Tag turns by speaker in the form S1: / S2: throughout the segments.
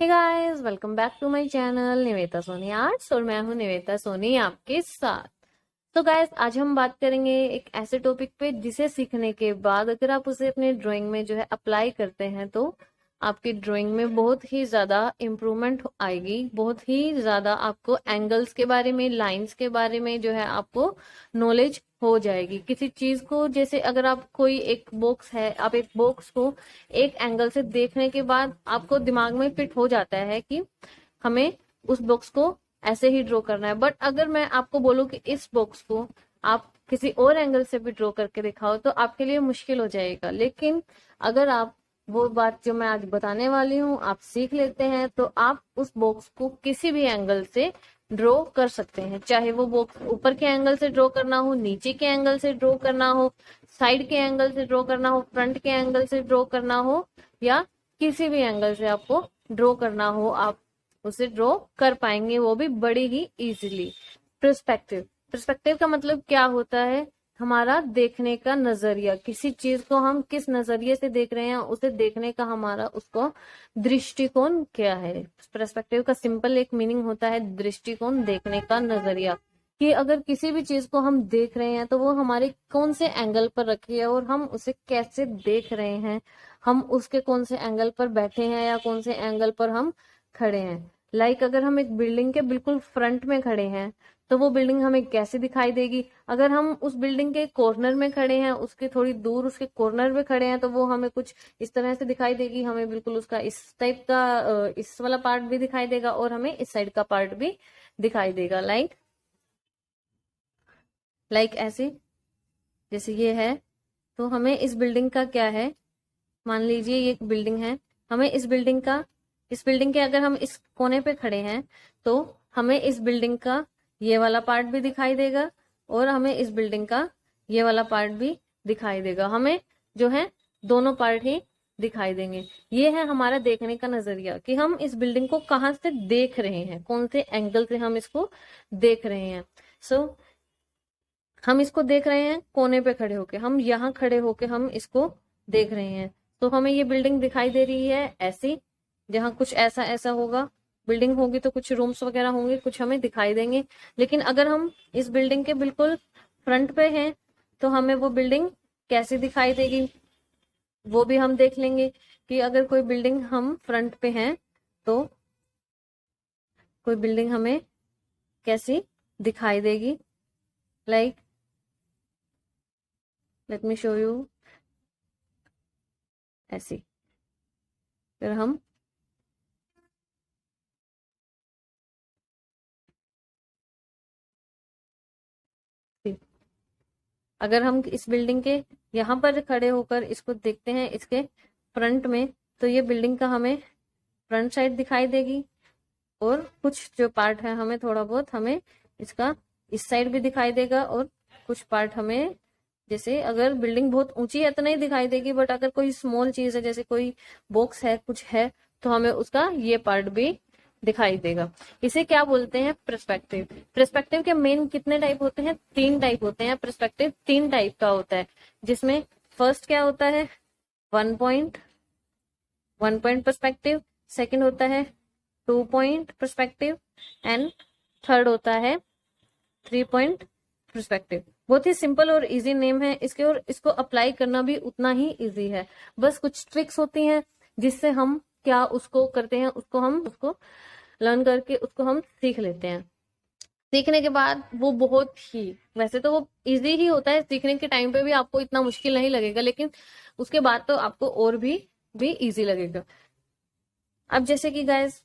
S1: Hey guys, welcome back to my channel Niveta Soni arts और मैं हूं निवेता सोनी आपके साथ। तो गाइस, आज हम बात करेंगे एक ऐसे टॉपिक पे जिसे सीखने के बाद अगर आप उसे अपने ड्राइंग में जो है अप्लाई करते हैं तो आपकी ड्राइंग में बहुत ही ज्यादा इम्प्रूवमेंट आएगी। बहुत ही ज्यादा आपको एंगल्स के बारे में, लाइंस के बारे में जो है आपको नॉलेज हो जाएगी किसी चीज को। जैसे अगर आप कोई एक बॉक्स है, आप एक बॉक्स को एक एंगल से देखने के बाद आपको दिमाग में फिट हो जाता है कि हमें उस बॉक्स को ऐसे ही ड्रॉ करना है। बट अगर मैं आपको बोलूं कि इस बॉक्स को आप किसी और एंगल से भी ड्रॉ करके दिखाओ तो आपके लिए मुश्किल हो जाएगा। लेकिन अगर आप वो बात जो मैं आज बताने वाली हूँ आप सीख लेते हैं तो आप उस बॉक्स को किसी भी एंगल से ड्रॉ कर सकते हैं। चाहे वो बॉक्स ऊपर के एंगल से ड्रॉ करना हो, नीचे के एंगल से ड्रॉ करना हो, साइड के एंगल से ड्रॉ करना हो, फ्रंट के एंगल से ड्रॉ करना हो, या किसी भी एंगल से आपको ड्रॉ करना हो, आप उसे ड्रॉ कर पाएंगे, वो भी बड़ी ही इजीली। पर्सपेक्टिव पर्सपेक्टिव का मतलब क्या होता है? हमारा देखने का नजरिया। किसी चीज को हम किस नजरिए से देख रहे हैं, उसे देखने का हमारा उसको दृष्टिकोण क्या है। पर्सपेक्टिव का सिंपल एक मीनिंग होता है दृष्टिकोण, देखने का नजरिया। कि अगर किसी भी चीज को हम देख रहे हैं तो वो हमारे कौन से एंगल पर रखी है और हम उसे कैसे देख रहे हैं, हम उसके कौन से एंगल पर बैठे हैं या कौन से एंगल पर हम खड़े हैं। अगर हम एक बिल्डिंग के बिल्कुल फ्रंट में खड़े हैं तो वो बिल्डिंग हमें कैसे दिखाई देगी। अगर हम उस बिल्डिंग के कॉर्नर में खड़े हैं, उसके थोड़ी दूर उसके कॉर्नर में खड़े हैं, तो वो हमें कुछ इस तरह से दिखाई देगी। हमें बिल्कुल उसका इस टाइप का इस वाला पार्ट भी दिखाई देगा और हमें इस साइड का पार्ट भी दिखाई देगा। लाइक ऐसे, जैसे ये है। तो हमें इस बिल्डिंग का क्या है, मान लीजिए ये एक बिल्डिंग है। हमें इस बिल्डिंग के अगर हम इस कोने पे खड़े हैं तो हमें इस बिल्डिंग का ये वाला पार्ट भी दिखाई देगा और हमें इस बिल्डिंग का ये वाला पार्ट भी दिखाई देगा। हमें जो है दोनों पार्ट ही दिखाई देंगे। ये है हमारा देखने का नजरिया कि हम इस बिल्डिंग को कहाँ से देख रहे हैं, कौन से एंगल से हम इसको देख रहे हैं। सो हम इसको देख रहे हैं कोने पे खड़े होके, हम यहाँ खड़े होके हम इसको देख रहे हैं। तो हमें ये बिल्डिंग दिखाई दे रही है ऐसी, जहाँ कुछ ऐसा ऐसा होगा। बिल्डिंग होगी तो कुछ रूम्स वगैरह होंगे, कुछ हमें दिखाई देंगे। लेकिन अगर हम इस बिल्डिंग के बिल्कुल फ्रंट पे हैं तो हमें वो बिल्डिंग कैसी दिखाई देगी वो भी हम देख लेंगे। कि अगर कोई बिल्डिंग हम फ्रंट पे हैं तो कोई बिल्डिंग हमें कैसी दिखाई देगी। Like let me show you, ऐसी। फिर हम अगर हम इस बिल्डिंग के यहाँ पर खड़े होकर इसको देखते हैं इसके फ्रंट में, तो ये बिल्डिंग का हमें फ्रंट साइड दिखाई देगी और कुछ जो पार्ट है हमें थोड़ा बहुत हमें इसका इस साइड भी दिखाई देगा और कुछ पार्ट हमें, जैसे अगर बिल्डिंग बहुत ऊंची है तो नहीं दिखाई देगी, बट अगर कोई स्मॉल चीज है जैसे कोई बॉक्स है कुछ है तो हमें उसका ये पार्ट भी दिखाई देगा। इसे क्या बोलते हैं? पर्सपेक्टिव। पर्सपेक्टिव के मेन कितने टाइप होते हैं? 3 टाइप होते हैं। पर्सपेक्टिव 3 टाइप का होता है, जिसमें फर्स्ट क्या होता है? One point perspective. सेकंड होता है 2 पॉइंट पर्सपेक्टिव एंड थर्ड होता है 3 पॉइंट पर्सपेक्टिव। बहुत ही सिंपल और इजी नेम है इसके, और इसको अप्लाई करना भी उतना ही इजी है। बस कुछ ट्रिक्स होती हैं जिससे हम क्या उसको करते हैं, उसको लर्न करके उसको हम सीख लेते हैं। सीखने के बाद वो बहुत ही, वैसे तो वो इजी ही होता है, सीखने के टाइम पे भी आपको इतना मुश्किल नहीं लगेगा, लेकिन उसके बाद तो आपको और भी इजी लगेगा। अब जैसे कि गाइस,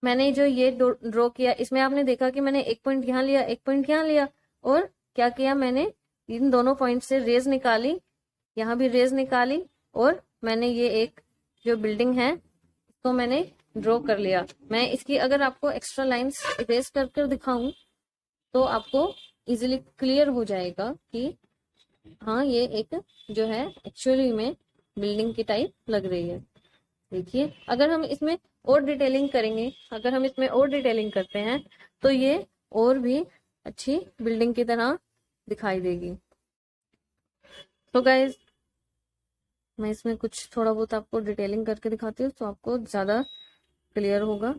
S1: मैंने जो ये ड्रॉ किया इसमें आपने देखा कि मैंने एक पॉइंट यहाँ लिया, एक पॉइंट यहाँ लिया, और क्या किया मैंने, इन दोनों पॉइंट से रेज निकाली, यहाँ भी रेज निकाली, और मैंने ये एक जो बिल्डिंग है तो मैंने ड्रॉ कर लिया। मैं इसकी अगर आपको एक्स्ट्रा लाइंस इरेज कर कर दिखाऊं तो आपको इजीली क्लियर हो जाएगा कि हाँ ये एक जो है एक्चुअली में बिल्डिंग की टाइप लग रही है। देखिए, अगर हम इसमें और डिटेलिंग करते हैं तो ये और भी अच्छी बिल्डिंग की तरह दिखाई देगी। तो गाइज, मैं इसमें कुछ थोड़ा बहुत आपको डिटेलिंग करके दिखाती हूँ तो आपको ज्यादा क्लियर होगा।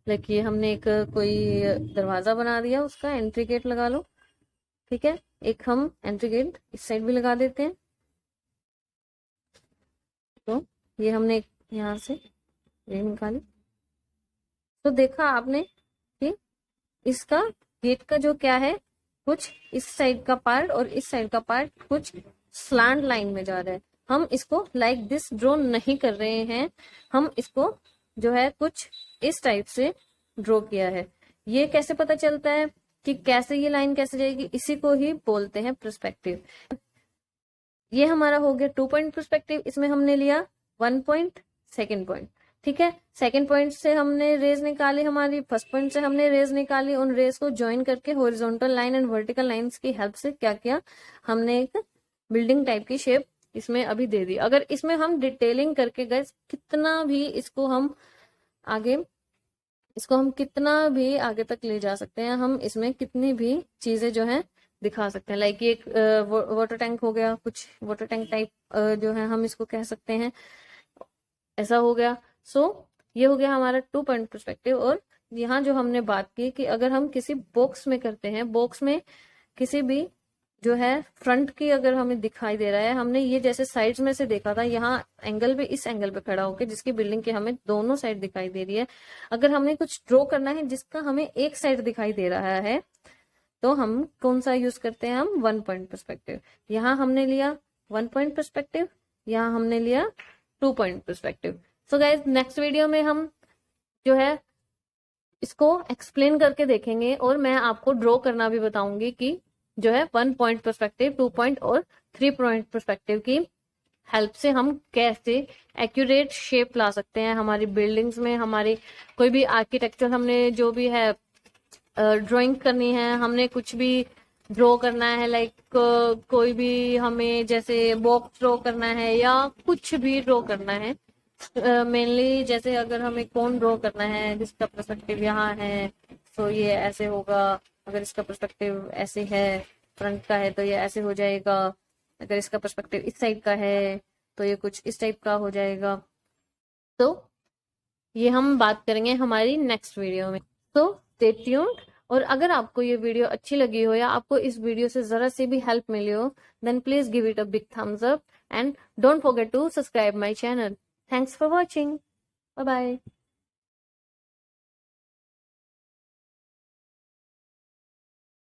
S1: लाइक ये हमने एक कोई दरवाजा बना दिया, उसका एंट्री गेट लगा लो, ठीक है। एक हम एंट्री गेट इस साइड भी लगा देते हैं। तो ये हमने यहाँ से ये निकाली। तो देखा आपने कि इसका गेट का जो क्या है, कुछ इस साइड का पार्ट और इस साइड का पार्ट कुछ स्लैंट लाइन में जा रहा है। हम इसको लाइक दिस ड्रॉ नहीं कर रहे हैं, हम इसको जो है कुछ इस टाइप से ड्रॉ किया है। ये कैसे पता चलता है कि कैसे ये लाइन कैसे जाएगी, इसी को ही बोलते हैं पर्सपेक्टिव। ये हमारा हो गया 2 पॉइंट पर्सपेक्टिव। इसमें हमने लिया 1 पॉइंट, सेकेंड पॉइंट, ठीक है। सेकेंड पॉइंट से हमने रेज निकाली, हमारी फर्स्ट पॉइंट से हमने रेज निकाली। उन रेज को ज्वाइन करके horizontal line and vertical lines की हेल्प से क्या किया, हमने एक बिल्डिंग टाइप की शेप इसमें अभी दे दी। अगर इसमें हम डिटेलिंग करके गए, कितना भी इसको हम कितना भी आगे तक ले जा सकते हैं, हम इसमें कितनी भी चीजें जो है दिखा सकते हैं। लाइक एक वाटर टैंक हो गया, कुछ वाटर टैंक टाइप जो है हम इसको कह सकते हैं, ऐसा हो गया। सो ये हो गया हमारा 2 पॉइंट पर्सपेक्टिव। और यहाँ जो हमने बात की कि अगर हम किसी बॉक्स में करते हैं, बॉक्स में किसी भी जो है फ्रंट की अगर हमें दिखाई दे रहा है, हमने ये जैसे साइड्स में से देखा था, यहाँ एंगल पे इस एंगल पे खड़ा होकर जिसकी बिल्डिंग की हमें दोनों साइड दिखाई दे रही है। अगर हमें कुछ ड्रॉ करना है जिसका हमें एक साइड दिखाई दे रहा है, तो हम कौन सा यूज करते हैं, हम 1 पॉइंट पर्सपेक्टिव। यहाँ हमने लिया 1 पॉइंट पर्सपेक्टिव, यहाँ हमने लिया 2 point perspective. So guys next video में हम जो है इसको एक्सप्लेन करके देखेंगे और मैं आपको ड्रॉ करना भी बताऊंगी कि जो है 1 पॉइंट पर्सपेक्टिव, 2 पॉइंट और 3 पॉइंट पर्सपेक्टिव की हेल्प से हम कैसे एक्यूरेट शेप ला सकते हैं हमारी बिल्डिंग्स में। हमारी कोई भी आर्किटेक्चर हमने जो भी है ड्राइंग करनी है, हमने कुछ भी ड्रॉ करना है, लाइक कोई भी हमें जैसे बॉक्स ड्रॉ करना है या कुछ भी ड्रॉ करना है, मेनली जैसे अगर हमें कौन ड्रॉ करना है जिसका पर्सपेक्टिव यहाँ है, तो ये ऐसे होगा। अगर इसका पर्सपेक्टिव ऐसे है, फ्रंट का है, तो ये ऐसे हो जाएगा। अगर इसका पर्सपेक्टिव इस साइड का है तो ये कुछ इस टाइप का हो जाएगा। तो ये हम बात करेंगे हमारी नेक्स्ट वीडियो में। तो स्टे ट्यून्ड। और अगर आपको ये वीडियो अच्छी लगी हो या आपको इस वीडियो से जरा सी भी हेल्प मिली हो, then please give it a big thumbs up and don't forget to subscribe my channel. Thanks for watching. Bye bye.